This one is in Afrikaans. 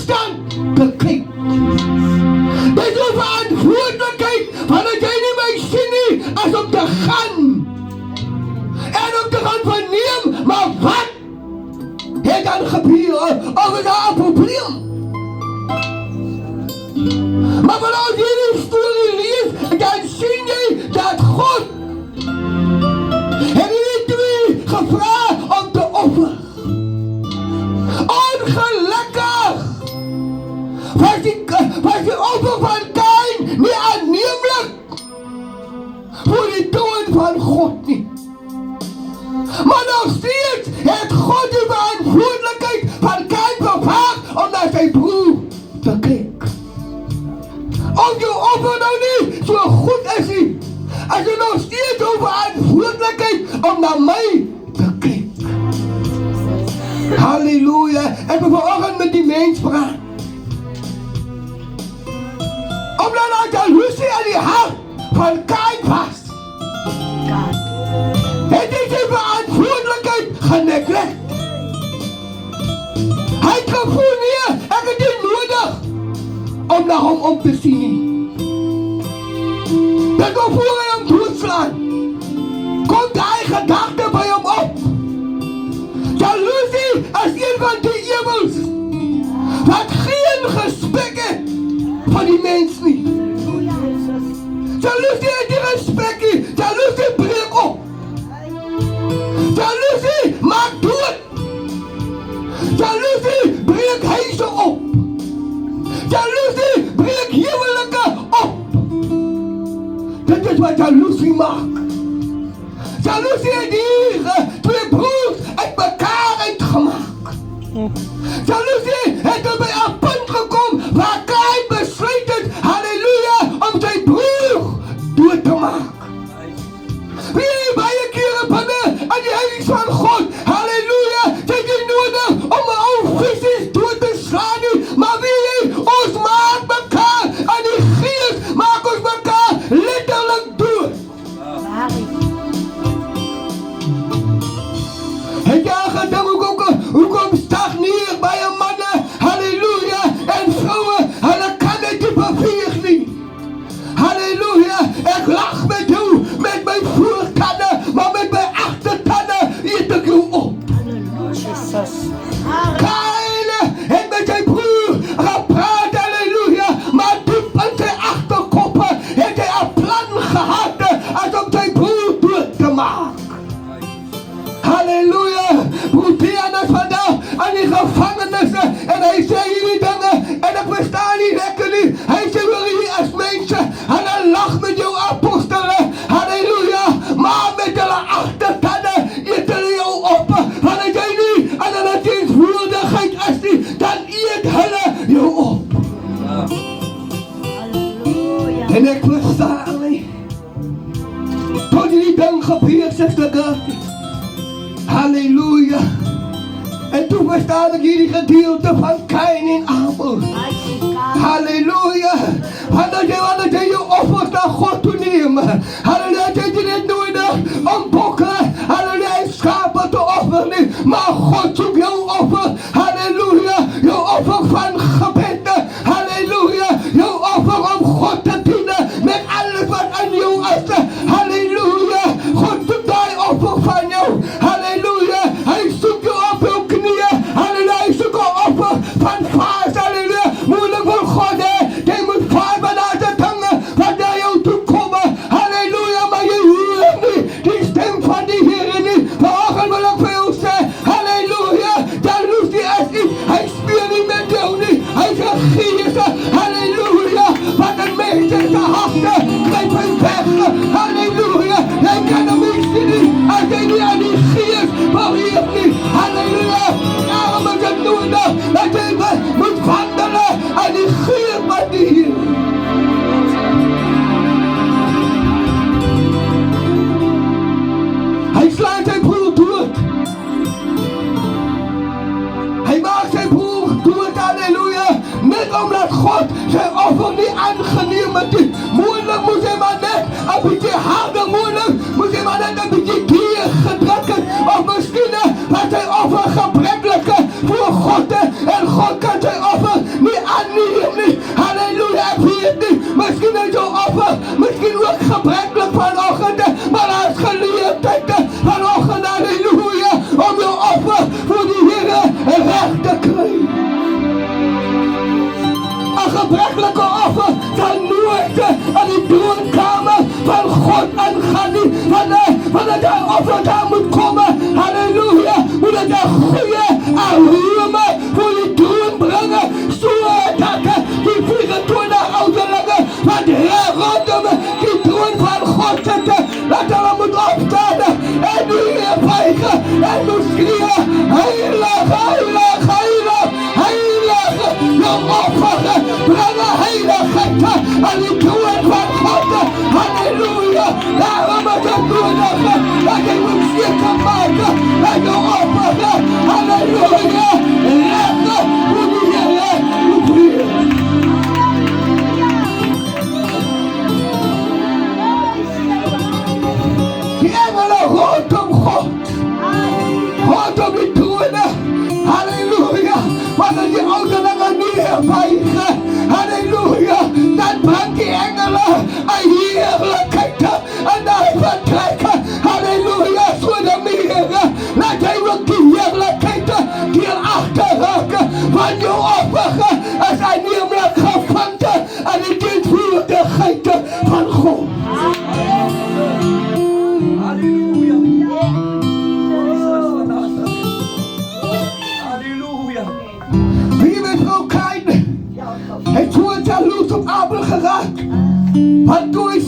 afstand te kyk. Dit is verantwoordelikheid wanneer jy nie my sien nie as om te gaan. En om te gaan verneem, maar wat het dan gebeur? Of is daar 'n probleem? Maar wanneer ons hierdie storie lees, dan sien jy dat God het hierdie twee gevra om te offer. Ongelukkig was die offer van Kain nie aanneemlik voor die toon van God nie. Maar nog steeds het God die verantwoordelikheid van Kain gevraag om naar sy broer te kyk. Of jou offer nou nie so goed is nie, as jy nog steeds jou verantwoordelikheid om na my te kyk. Halleluja. Ek wil vanoggend met die mens praat. Omdat daar jaloesie aan die hart van Kain was, het hy sy verantwoordelikheid geneglect. Hy het gevoel, nee, ek het nie nodig om na hom om te sien nie. Dit gevoel hy hom doodslaan. Kom die gedachte by hom op. Jaloesie is een van die ewels wat geen respek het van die mens nie. Jaloesie het die respek nie. Jaloesie breek op. Jaloesie maak dood. Jaloesie breek huise op. Jaloesie breek huwelike op. Dit is wat jaloesie maak. Jaloesie het die twee broers uit mekaar uitgemaak. Jaloesie het er by 'n punt gekom waar Kain besluit het, halleluja, om sy broer dood te maak. Wie baie kere binne aan die huis van God, halleluja, sy het nie nodig om 'n ou visies dood te slaan nie, maar wie ons maak mekaar aan die gees, maak ons mekaar letterlik dood. Het jy al gedink hoekom stagneer baie manne, halleluja, en vroue, hulle kan dit nie beweeg nie. Halleluja, ek lag met jou, met my voortande, maar met my agtertande eet ek jou op. Kain het met sy broer gepraat, halleluja, maar diep in sy agterkoppe het hy 'n plan gehad as om sy broer dood te maak. Halleluja, Boetian is vandag aan die gevangenisse en hy sê hierdie dinge en ek verstaan nie lekker nie. Hy sê wil hier as mense en hy lag met jou apostele, halleluja, maar met hulle agtertande eet hulle jou op. Wanneer jy nie aan hulle dienswoordigheid is nie, dan eet hulle jou op. En ek verstaan nie, tot die ding gebeur, sister Gertie. Halleluja. En toen verstaan ek hierdie gedeelte van Kain en Abel. Halleluja. Wanneer jy jou offers na God toe neem, halleluja, jy het nie nodig om bokke, halleluja, skape te offer nie, maar God soek jou offer, halleluja, jou offer van gebed, halleluja, jou offer om God te dienen, met alles wat aan jou is, halleluja, God soek die offer van jou, halleluja, hy soek jou op jou knieë, halleluja, hy soek jou offer van vaas, halleluja, moeilik vir God, jy moet vaas van daar te dinge, wat daar jou toe kom, halleluja, maar jy hoor nie, die stem van die Here nie, vanoggend wil ek vir jou sê, halleluja, jaloesie is nie, hy speel nie met jou nie, hy is 'n gees, halleluja, wat 'n mens in sy harte, kryp hy weg, halleluja, jy kan hom nie sien nie, as jy nie aan die gees beweeg nie, halleluja, daarom is het nodig, dat jy moet wandelen aan die gees van die Here. Hy slaan sy broer dood. Hy maak sy broer dood, halleluja, net omdat God sy offer nie aangeneem het nie. Moeilijk moes hy maar net 'n bietjie harder, moeilijk moes hy maar net 'n bietjie dier gedruk het, of miskien was sy offer gebrekkelijk voor God, en God kan sy offer gebrekkelijke offer zal nooit aan die troonkamer van God aangaan nie. Wanneer daar offer daar moet komen, halleluja, moet het een goede aroma voor die troon brengen, zodat die 24 ouderlinge wat rondom die troon van God zitten, dat hulle moet opstaan en die buigen en moet schreeuwen, heilig, heilig, heilig, heilig, de offer brengen heiligheid aan die troon van God, halleluja. Daarom is het nodig dat ik moet zeker maken en de offer, halleluja, rechten voor die Heer moet vieren. Die engelen rondom God, rondom die tronen, halleluja. Wanneer die ouderlinge neerbuigen, halleluja, dan brengt die engelen een heerlijkheid en hij vertrekken, halleluja, voor de meer. Laat hij ook die heerlijkheid hier achterhaken van je offer als hij namelijk gevangen aan de dienstvoerdigheid van God. Halleluja. Halleluja. Wie mevrouw Kain heeft voor het jaloers op Abel geraakt. Want toen is